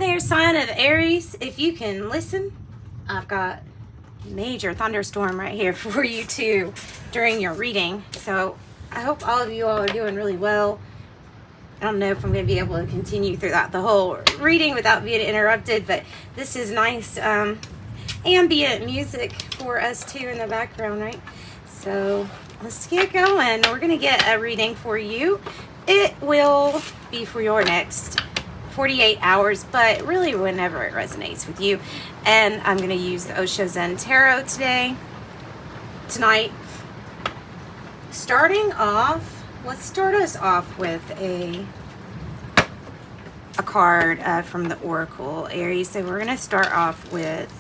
there, sign of Aries. If you can listen, I've got major thunderstorm right here for you too during your reading. So I hope all of you all are doing really well. I don't know if I'm going to be able to continue throughout the whole reading without being interrupted, but this is nice ambient music for us too in the background, right? So let's get going. We're going to get a reading for you. It will be for your next 48 hours, but really whenever it resonates with you. And I'm going to use the Osho Zen Tarot tonight. Starting off, let's start us off with a card from the Oracle, Aries. So we're going to start off with,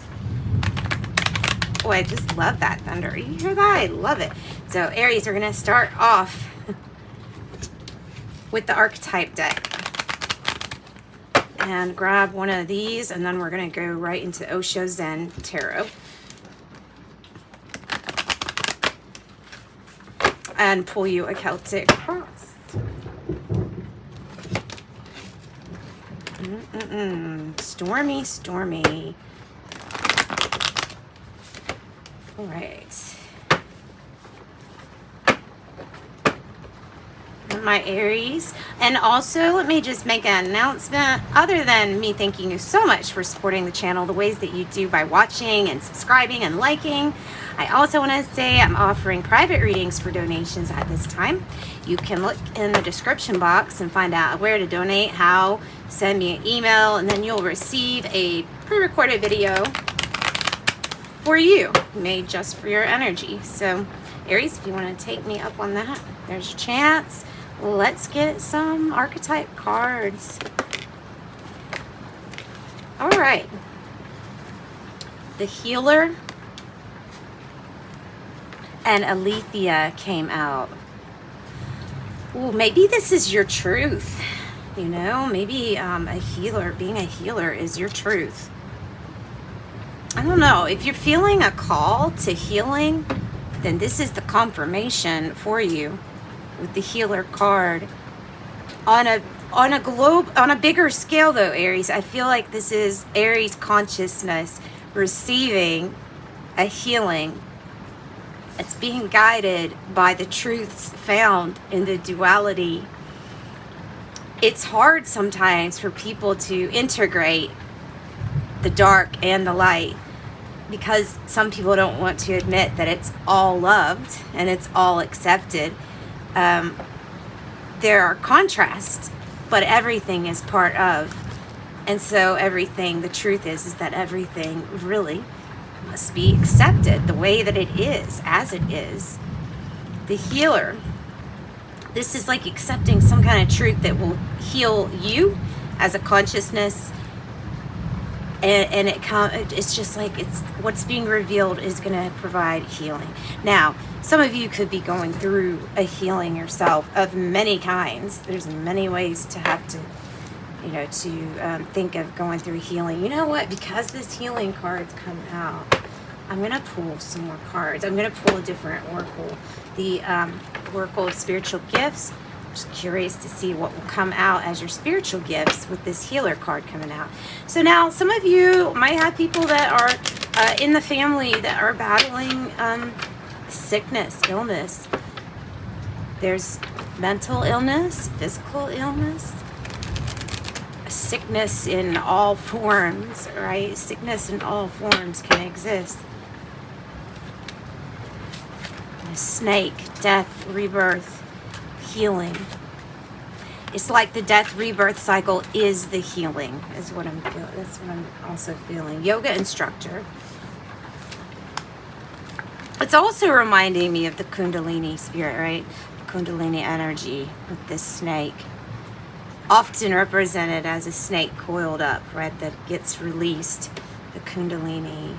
oh, I just love that thunder. You hear that? I love it. So Aries, we're going to start off with the Archetype deck. And grab one of these, and then we're going to go right into Osho Zen Tarot. And pull you a Celtic cross. Stormy, stormy. All right. My Aries. And also, let me just make an announcement. Other than me thanking you so much for supporting the channel the ways that you do by watching and subscribing and liking, I also want to say I'm offering private readings for donations at this time. You can look in the description box and find out where to donate, how, send me an email, and then you'll receive a pre-recorded video for you, made just for your energy. So Aries, if you want to take me up on that, there's your chance. Let's get some archetype cards. All right. The Healer and Aletheia came out. Ooh, maybe this is your truth. You know, maybe a healer, being a healer is your truth. I don't know. If you're feeling a call to healing, then this is the confirmation for you. With the Healer card on a bigger scale though, Aries, I feel like this is Aries consciousness receiving a healing. It's being guided by the truths found in the duality. It's hard sometimes for people to integrate the dark and the light, because some people don't want to admit that it's all loved and it's all accepted. There are contrasts, but everything is part of. And so everything, the truth is that everything really must be accepted the way that it is, as it is. The Healer, this is like accepting some kind of truth that will heal you as a consciousness. And it's just like it's what's being revealed is going to provide healing. Now, some of you could be going through a healing yourself of many kinds. There's many ways to have to, you know, to think of going through healing. You know what? Because this healing card's come out, I'm going to pull some more cards. I'm going to pull a different oracle. The Oracle of Spiritual Gifts. I'm just curious to see what will come out as your spiritual gifts with this Healer card coming out. So now some of you might have people that are in the family that are battling sickness, illness. There's mental illness, physical illness, sickness in all forms, right? Sickness in all forms can exist. A snake, death, rebirth, healing. It's like the death rebirth cycle is the healing, is what I'm feeling. That's what I'm also feeling. Yoga instructor. It's also reminding me of the Kundalini spirit, right? The Kundalini energy with this snake. Often represented as a snake coiled up, right? That gets released. The Kundalini.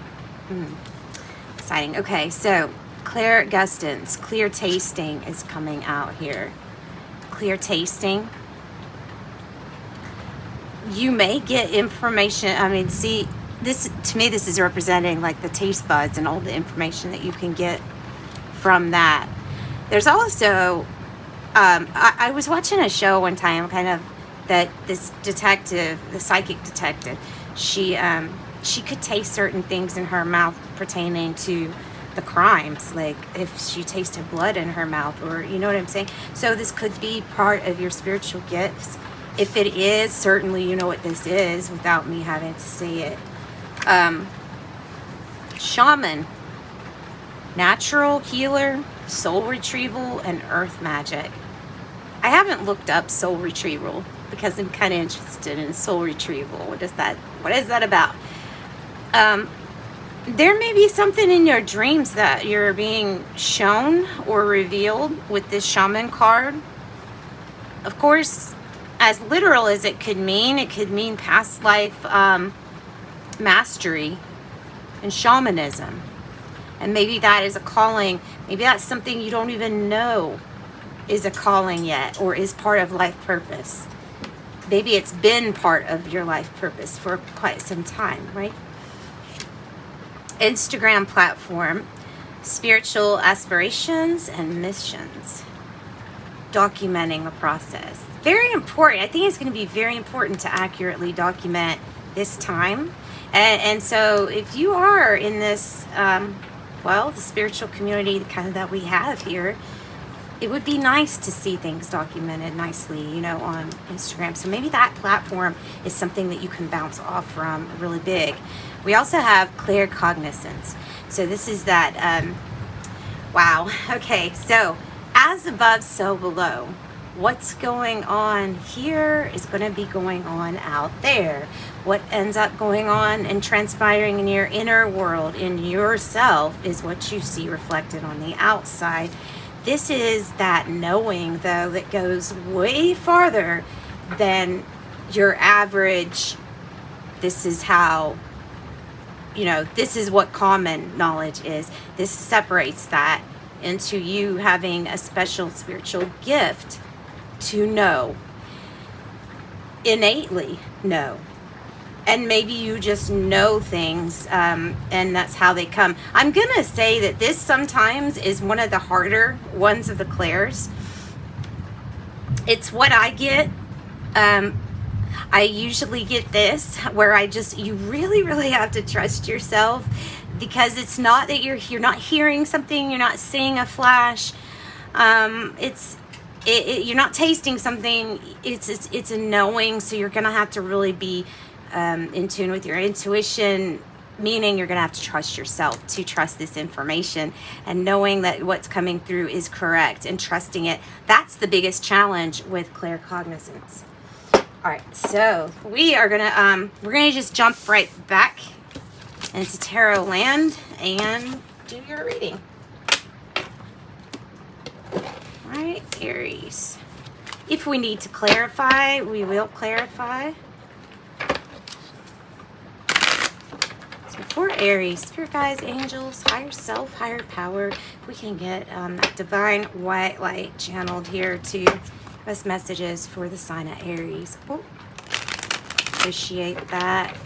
Exciting. Okay, so Claire Gustins, clear tasting is coming out here. Clear tasting. You may get information. I mean, see, this to me, this is representing like the taste buds and all the information that you can get from that. There's also, I was watching a show one time, kind of that this detective, the psychic detective, she could taste certain things in her mouth pertaining to the crimes, like if she tasted blood in her mouth, or you know what I'm saying. So this could be part of your spiritual gifts. If it is, certainly you know what this is without me having to say it. Shaman, natural healer, soul retrieval, and earth magic. I haven't looked up soul retrieval because I'm kind of interested in soul retrieval. What is that about? There may be something in your dreams that you're being shown or revealed with this shaman card. Of course, as literal as it could mean past life mastery and shamanism. And maybe that is a calling. Maybe that's something you don't even know is a calling yet, or is part of life purpose. Maybe it's been part of your life purpose for quite some time, right? Instagram platform, spiritual aspirations and missions. Documenting the process. Very important. I think it's going to be very important to accurately document this time. And so if you are in this, well, the spiritual community kind of that we have here, it would be nice to see things documented nicely, you know, on Instagram. So maybe that platform is something that you can bounce off from really big. We also have claircognizance. So this is that, wow. Okay, so as above, so below. What's going on here is going to be going on out there. What ends up going on and transpiring in your inner world, in yourself, is what you see reflected on the outside. This is that knowing, though, that goes way farther than your average. This is how, you know, this is what common knowledge is. This separates that into you having a special spiritual gift to know, innately know. And maybe you just know things, and that's how they come. I'm going to say that this sometimes is one of the harder ones of the clairs. It's what I get. I usually get this, where you really, really have to trust yourself, because it's not that you're not hearing something, you're not seeing a flash. You're not tasting something. It's a knowing. So you're going to have to really be in tune with your intuition, meaning you're going to have to trust yourself to trust this information, and knowing that what's coming through is correct and trusting it. That's the biggest challenge with claircognizance. All right, so we're gonna just jump right back into tarot land and do your reading. All right, Aries. If we need to clarify, we will clarify. For Aries, spirit guides, angels, higher self, higher power, if we can get that divine white light channeled here to give us messages for the sign of Aries. Oh, appreciate that.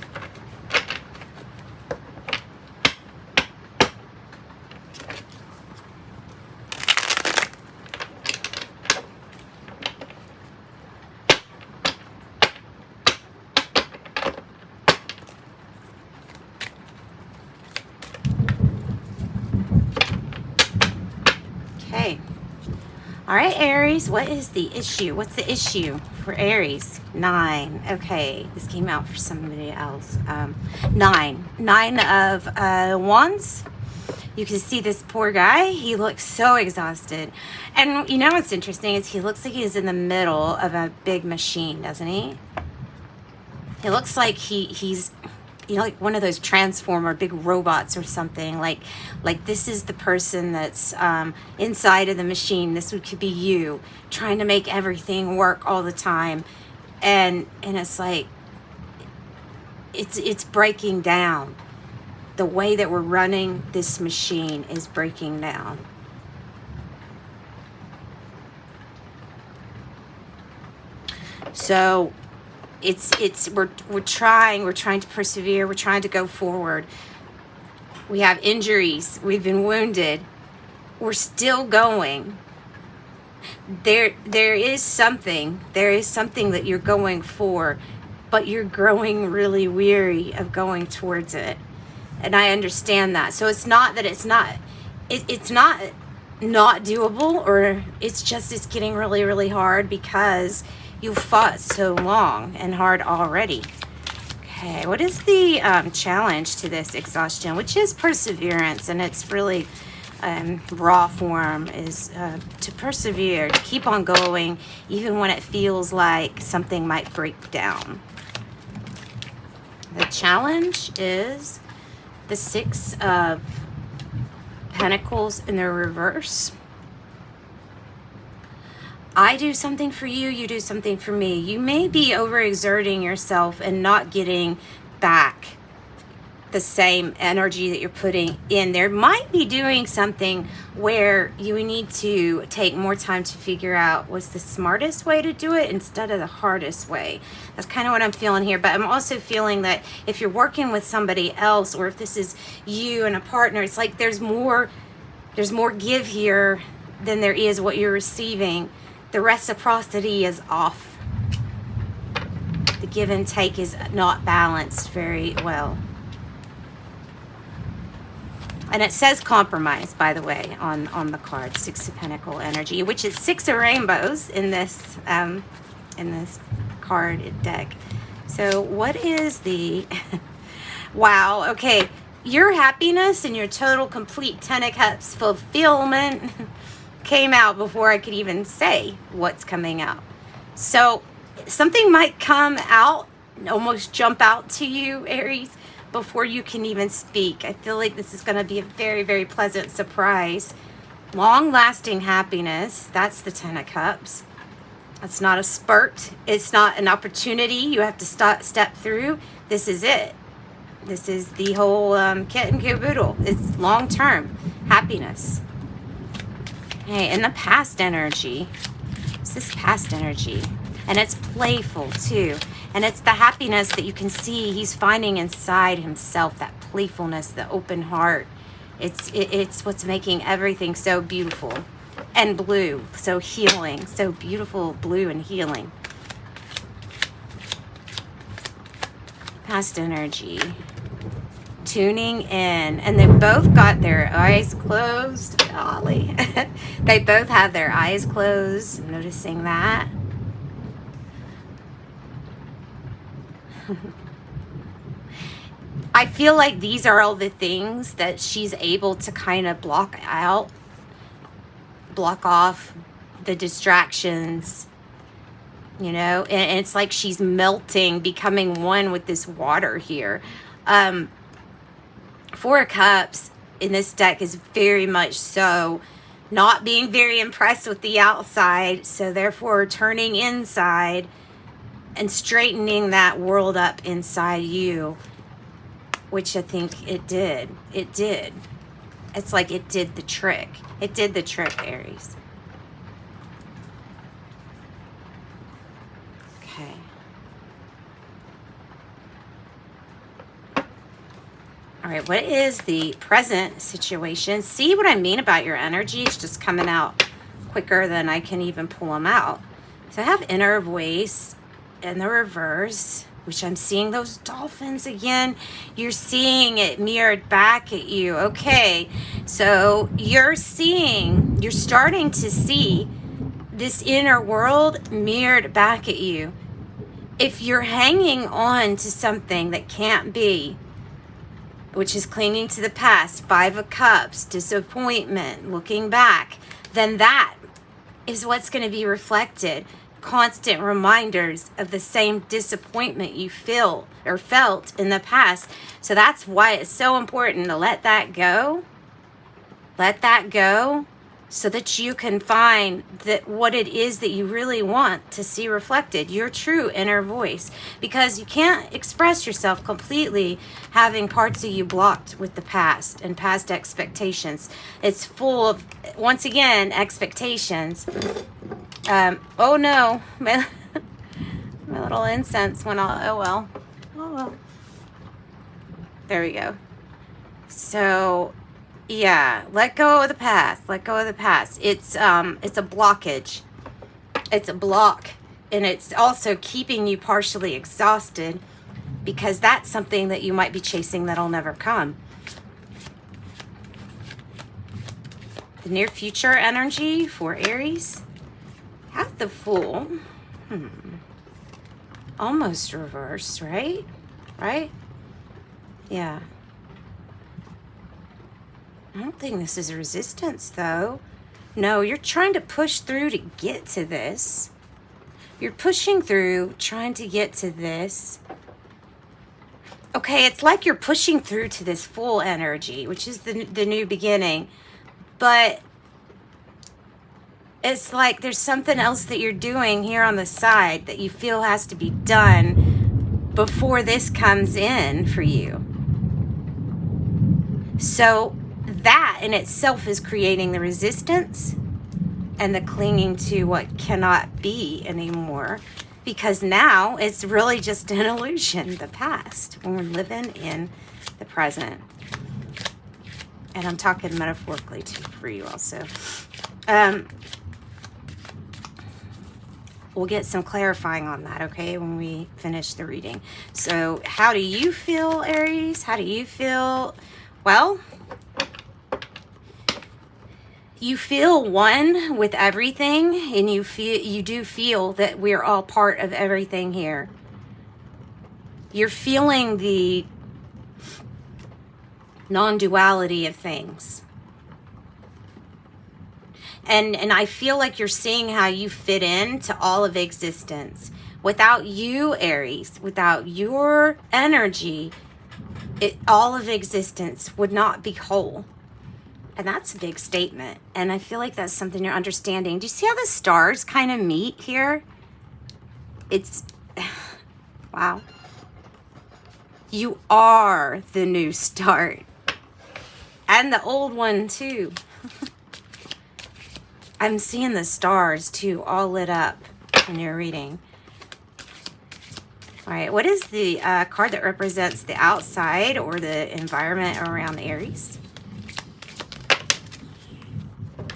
All right, Aries, what is the issue? What's the issue for Aries? 9. Okay, this came out for somebody else. 9 of wands. You can see this poor guy. He looks so exhausted. And you know what's interesting is he looks like he's in the middle of a big machine, doesn't he? He looks like he's, you know, like one of those transformer big robots or something. Like this is the person that's inside of the machine. This could be you trying to make everything work all the time, and it's like it's breaking down. The way that we're running this machine is breaking down. So we're trying to persevere, we're trying to go forward. We have injuries, we've been wounded, we're still going. there is something that you're going for, but you're growing really weary of going towards it. And I understand that. So it's not that it's not doable, or it's getting really, really hard because you fought so long and hard already. Okay, what is the challenge to this exhaustion, which is perseverance, and it's really raw form, is to persevere, to keep on going, even when it feels like something might break down. The challenge is the Six of Pentacles in the reverse. I do something for you, you do something for me. You may be overexerting yourself and not getting back the same energy that you're putting in. There might be doing something where you need to take more time to figure out what's the smartest way to do it instead of the hardest way. That's kind of what I'm feeling here. But I'm also feeling that if you're working with somebody else, or if this is you and a partner, it's like there's more give here than there is what you're receiving. The reciprocity is off. The give and take is not balanced very well. And it says compromise, by the way, on the card, Six of Pentacle energy, which is 6 of rainbows in this card deck. So what is the wow, okay, your happiness and your total complete 10 of Cups fulfillment came out before I could even say what's coming out. So something might come out, almost jump out to you, Aries, before you can even speak. I feel like this is going to be a very, very pleasant surprise. Long-lasting happiness. That's the 10 of Cups. That's not a spurt. It's not an opportunity you have to step through. This is it. This is the whole kit and caboodle. It's long-term happiness. Okay, and the past energy. What's this past energy? And it's playful too. And it's the happiness that you can see he's finding inside himself, that playfulness, the open heart. It's what's making everything so beautiful. And blue, so healing, so beautiful, blue and healing. Past energy. Tuning in. And they both got their eyes closed. Golly. They both have their eyes closed. I'm noticing that. I feel like these are all the things that she's able to kind of block off the distractions, you know, and it's like she's melting, becoming one with this water here. 4 of Cups in this deck is very much so not being very impressed with the outside, so therefore turning inside and straightening that world up inside you, which I think it did. It did. It's like it did the trick. It did the trick, Aries. Okay. All right, what is the present situation? See what I mean about your energy? It's just coming out quicker than I can even pull them out. So I have inner voice in the reverse, which I'm seeing those dolphins again. You're seeing it mirrored back at you. Okay, so you're starting to see this inner world mirrored back at you. If you're hanging on to something that can't be, which is clinging to the past, 5 of Cups, disappointment, looking back, then that is what's going to be reflected. Constant reminders of the same disappointment you feel or felt in the past. So that's why it's so important to let that go. Let that go so that you can find that what it is that you really want to see reflected, your true inner voice. Because you can't express yourself completely having parts of you blocked with the past and past expectations. It's full of, once again, expectations. Oh no, my little incense went off. Oh well. There we go. So Yeah, let go of the past. Let go of the past. It's a blockage. It's a block, and it's also keeping you partially exhausted because that's something that you might be chasing that'll never come. The near future energy for Aries. Have the Fool. Almost reversed, right? Right? Yeah. I don't think this is resistance, though. No, you're trying to push through to get to this. You're pushing through, trying to get to this. Okay, it's like you're pushing through to this Fool energy, which is the new beginning. But it's like there's something else that you're doing here on the side that you feel has to be done before this comes in for you. So that in itself is creating the resistance and the clinging to what cannot be anymore, because now it's really just an illusion, the past, when we're living in the present. And I'm talking metaphorically too for you also. We'll get some clarifying on that, okay, when we finish the reading. So how do you feel, Aries? How do you feel? Well, you feel one with everything, and you do feel that we're all part of everything here. You're feeling the non-duality of things. And I feel like you're seeing how you fit into all of existence. Without you, Aries, without your energy, all of existence would not be whole. And that's a big statement. And I feel like that's something you're understanding. Do you see how the stars kind of meet here? It's, wow. You are the new start. And the old one too. I'm seeing the stars too, all lit up in your reading. All right, what is the card that represents the outside or the environment around Aries?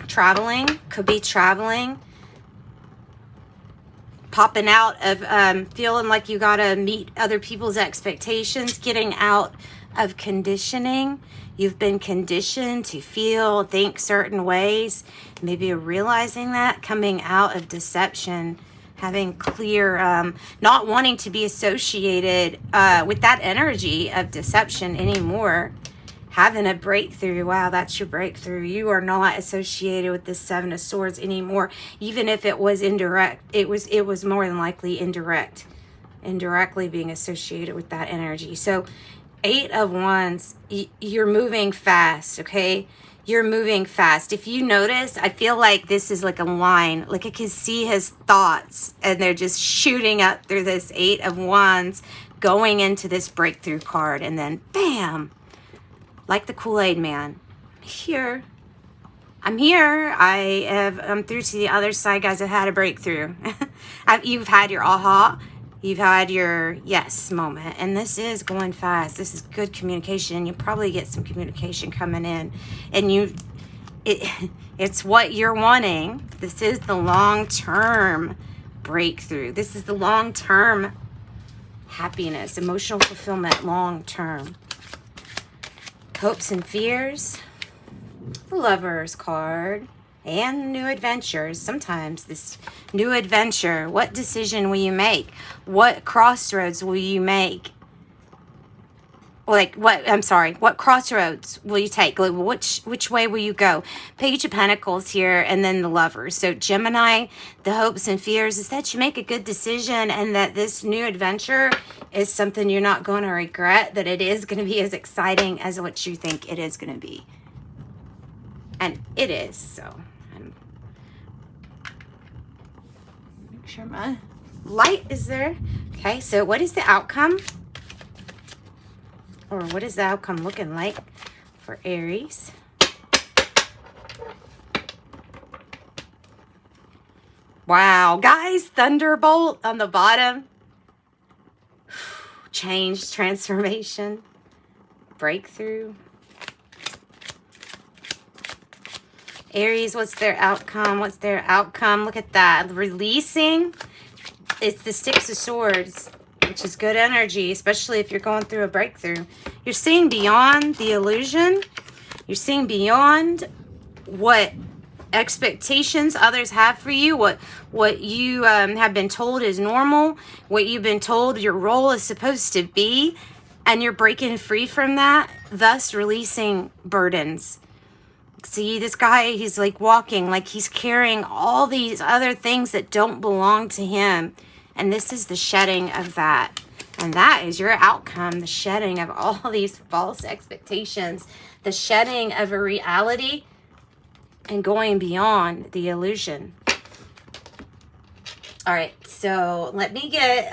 Traveling, could be traveling. Popping out of feeling like you gotta meet other people's expectations, getting out of conditioning. You've been conditioned to feel, think certain ways. Maybe you're realizing that, coming out of deception, having clear, not wanting to be associated with that energy of deception anymore. Having a breakthrough. Wow, that's your breakthrough. You are not associated with the Seven of Swords anymore. Even if it was indirect, it was more than likely indirect. Indirectly being associated with that energy. So 8 of Wands, you're moving fast, okay? You're moving fast. If you notice, I feel like this is like a line. Like I can see his thoughts and they're just shooting up through this 8 of Wands, going into this breakthrough card, and then bam! Like the Kool-Aid man. Here. I'm here. I'm through to the other side, guys. I've had a breakthrough. You've had your aha. You've had your yes moment. And this is going fast. This is good communication. You probably get some communication coming in. And it's what you're wanting. This is the long-term breakthrough. This is the long-term happiness, emotional fulfillment, long-term. Hopes and fears, the Lovers card, and new adventures. Sometimes this new adventure, what decision will you make? What crossroads will you make? What crossroads will you take? Like which way will you go? Page of Pentacles here, and then the Lovers. So Gemini, the hopes and fears is that you make a good decision, and that this new adventure is something you're not going to regret, that it is going to be as exciting as what you think it is going to be. And it is. So make sure my light is there. Okay, so what is the outcome? Or what is the outcome looking like for Aries? Wow, guys, thunderbolt on the bottom. Change, transformation, breakthrough. Aries, what's their outcome? What's their outcome? Look at that. Releasing. It's the Six of Swords, which is good energy, especially if you're going through a breakthrough. You're seeing beyond the illusion. You're seeing beyond what expectations others have for you, what you have been told is normal, what you've been told your role is supposed to be, and you're breaking free from that, thus releasing burdens. See, this guy, he's like walking, like he's carrying all these other things that don't belong to him, and this is the shedding of that. And that is your outcome, the shedding of all these false expectations, the shedding of a reality and going beyond the illusion. All right, so let me get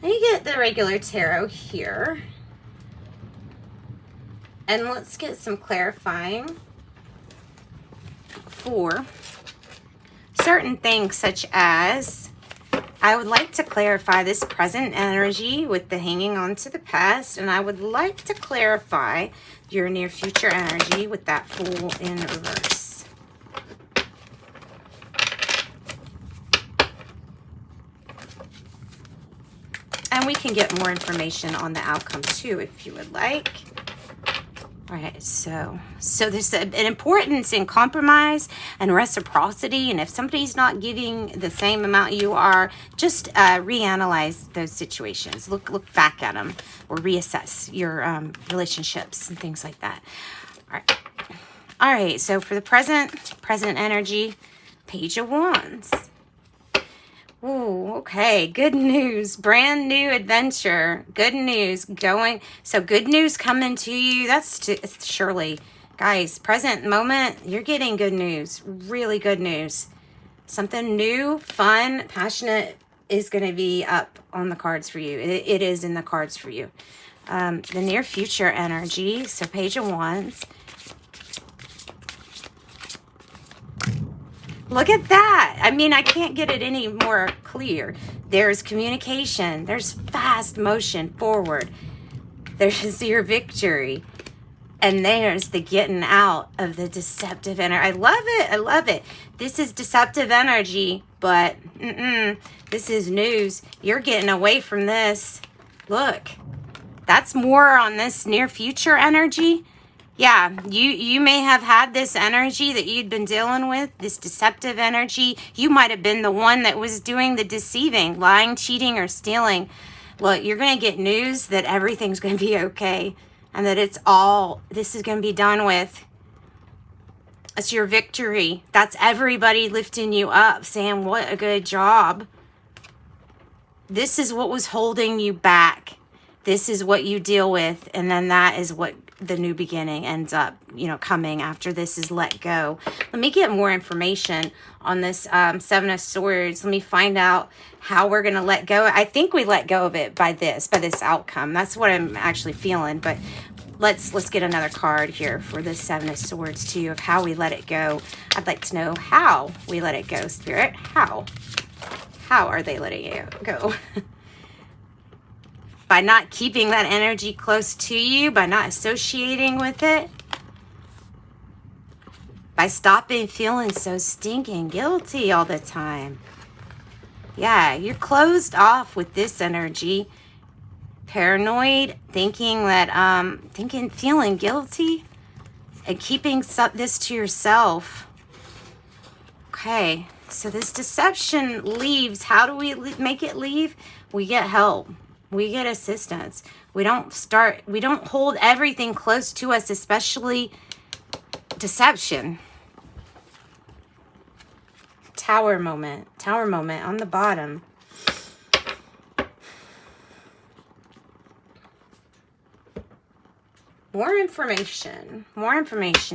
the regular tarot here. And let's get some clarifying for certain things, such as I would like to clarify this present energy with the hanging on to the past, and I would like to clarify your near future energy with that Fool in reverse. And we can get more information on the outcome too if you would like. All right, so there's an importance in compromise and reciprocity, and if somebody's not giving the same amount you are, just reanalyze those situations. Look back at them or reassess your relationships and things like that. All right, so for the present energy, Page of Wands. Ooh, okay, good news, brand new adventure, good news so good news coming to you. That's surely, guys, present moment, you're getting good news, really good news. Something new, fun, passionate is going to be up on the cards for you. It is in the cards for you. The near future energy, so Page of Wands. Look at that. I mean, I can't get it any more clear. There's communication. There's fast motion forward. There's your victory. And there's the getting out of the deceptive energy. I love it. I love it. This is deceptive energy, but this is news. You're getting away from this. Look, that's more on this near future energy. Yeah, you may have had this energy that you'd been dealing with, this deceptive energy. You might have been the one that was doing the deceiving, lying, cheating, or stealing. Look, you're going to get news that everything's going to be okay and that this is going to be done with. It's your victory. That's everybody lifting you up, saying, what a good job. This is what was holding you back. This is what you deal with, and then that is what the new beginning ends up, coming after this is let go. Let me get more information on this Seven of Swords. Let me find out how we're going to let go. I think we let go of it by this outcome. That's what I'm actually feeling, but let's get another card here for this Seven of Swords too, of how we let it go. I'd like to know how we let it go, Spirit. How are they letting it go? By not keeping that energy close to you, by not associating with it, by stopping feeling so stinking guilty all the time. Yeah, you're closed off with this energy. Paranoid, thinking that, feeling guilty and keeping this to yourself. Okay, so this deception leaves. How do we make it leave? We get help. We get assistance. We don't hold everything close to us, especially deception. Tower moment on the bottom. More information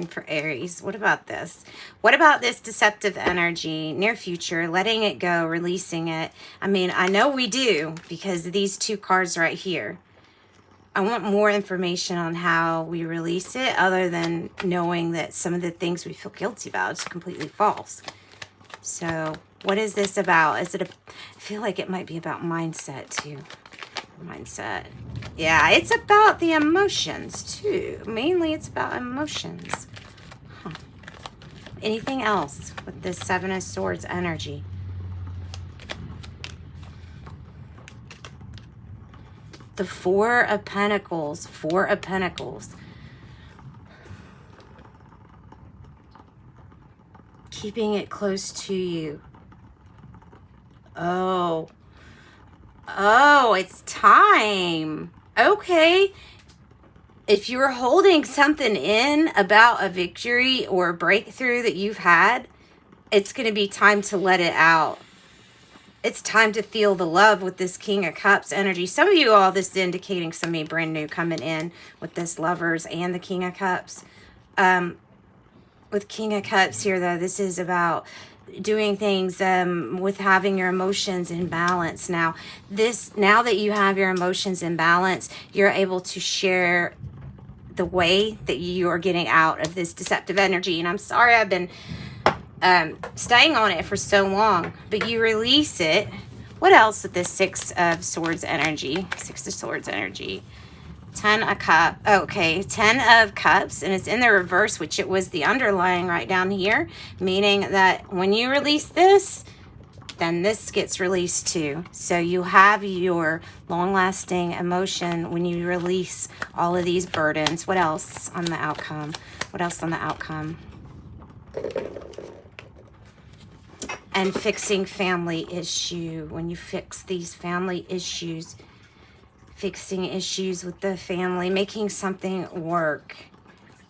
for Aries. What about this? What about this deceptive energy, near future, letting it go, releasing it? I mean, I know we do because of these two cards right here. I want more information on how we release it other than knowing that some of the things we feel guilty about is completely false. So what is this about? I feel like it might be about mindset too. Mindset. Yeah, it's about the emotions too. Mainly it's about emotions. Anything else with this Seven of Swords energy? The Four of Pentacles. Four of Pentacles. Keeping it close to you. Oh, it's time. Okay. If you're holding something in about a victory or a breakthrough that you've had, it's going to be time to let it out. It's time to feel the love with this King of Cups energy. Some of you all, this is indicating somebody brand new coming in with this Lovers and the King of Cups. With King of Cups here, though, this is about doing things with having your emotions in balance. Now that you have your emotions in balance, you're able to share the way that you are getting out of this deceptive energy. And I'm sorry I've been staying on it for so long, but you release it. What else with this Six of Swords energy? Six of Swords energy. 10 of Cups. Okay, 10 of Cups, and it's in the reverse, which it was the underlying right down here, meaning that when you release this, then this gets released too. So you have your long-lasting emotion when you release all of these burdens. What else on the outcome? What else on the outcome? And fixing family issue. When you fix these family issues, fixing issues with the family, making something work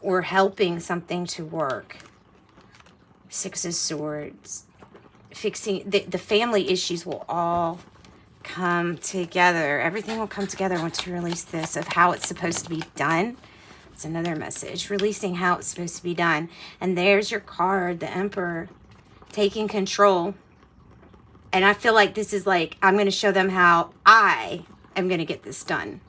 or helping something to work. Six of Swords. Fixing the family issues will all come together. Everything will come together once you release this of how it's supposed to be done. It's another message. Releasing how it's supposed to be done. And there's your card, the Emperor, taking control. And I feel like this is like, I'm going to show them how I am going to get this done.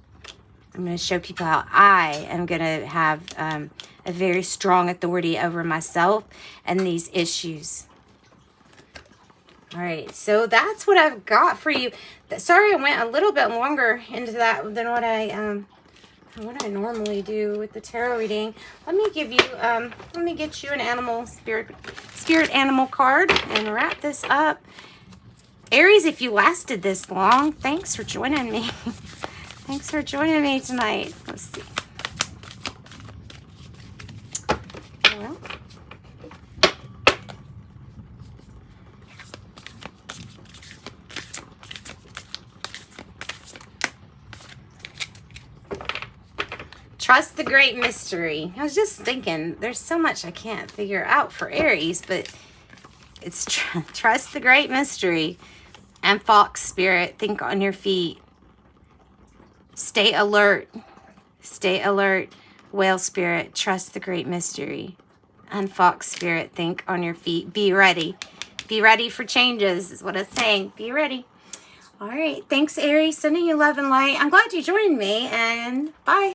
I'm going to show people how I am going to have a very strong authority over myself and these issues. All right, so that's what I've got for you. Sorry I went a little bit longer into that than what I normally do with the tarot reading. Let me give you, let me get you an animal, spirit animal card and wrap this up. Aries, if you lasted this long, thanks for joining me. Thanks for joining me tonight. Let's see. Well, trust the great mystery. I was just thinking, there's so much I can't figure out for Aries, but it's trust the great mystery. And Fox Spirit, think on your feet. Stay alert. Stay alert. Whale Spirit, trust the great mystery. And Fox Spirit, think on your feet. Be ready. Be ready for changes is what it's saying. Be ready. All right. Thanks, Aries. Sending you love and light. I'm glad you joined me, and bye.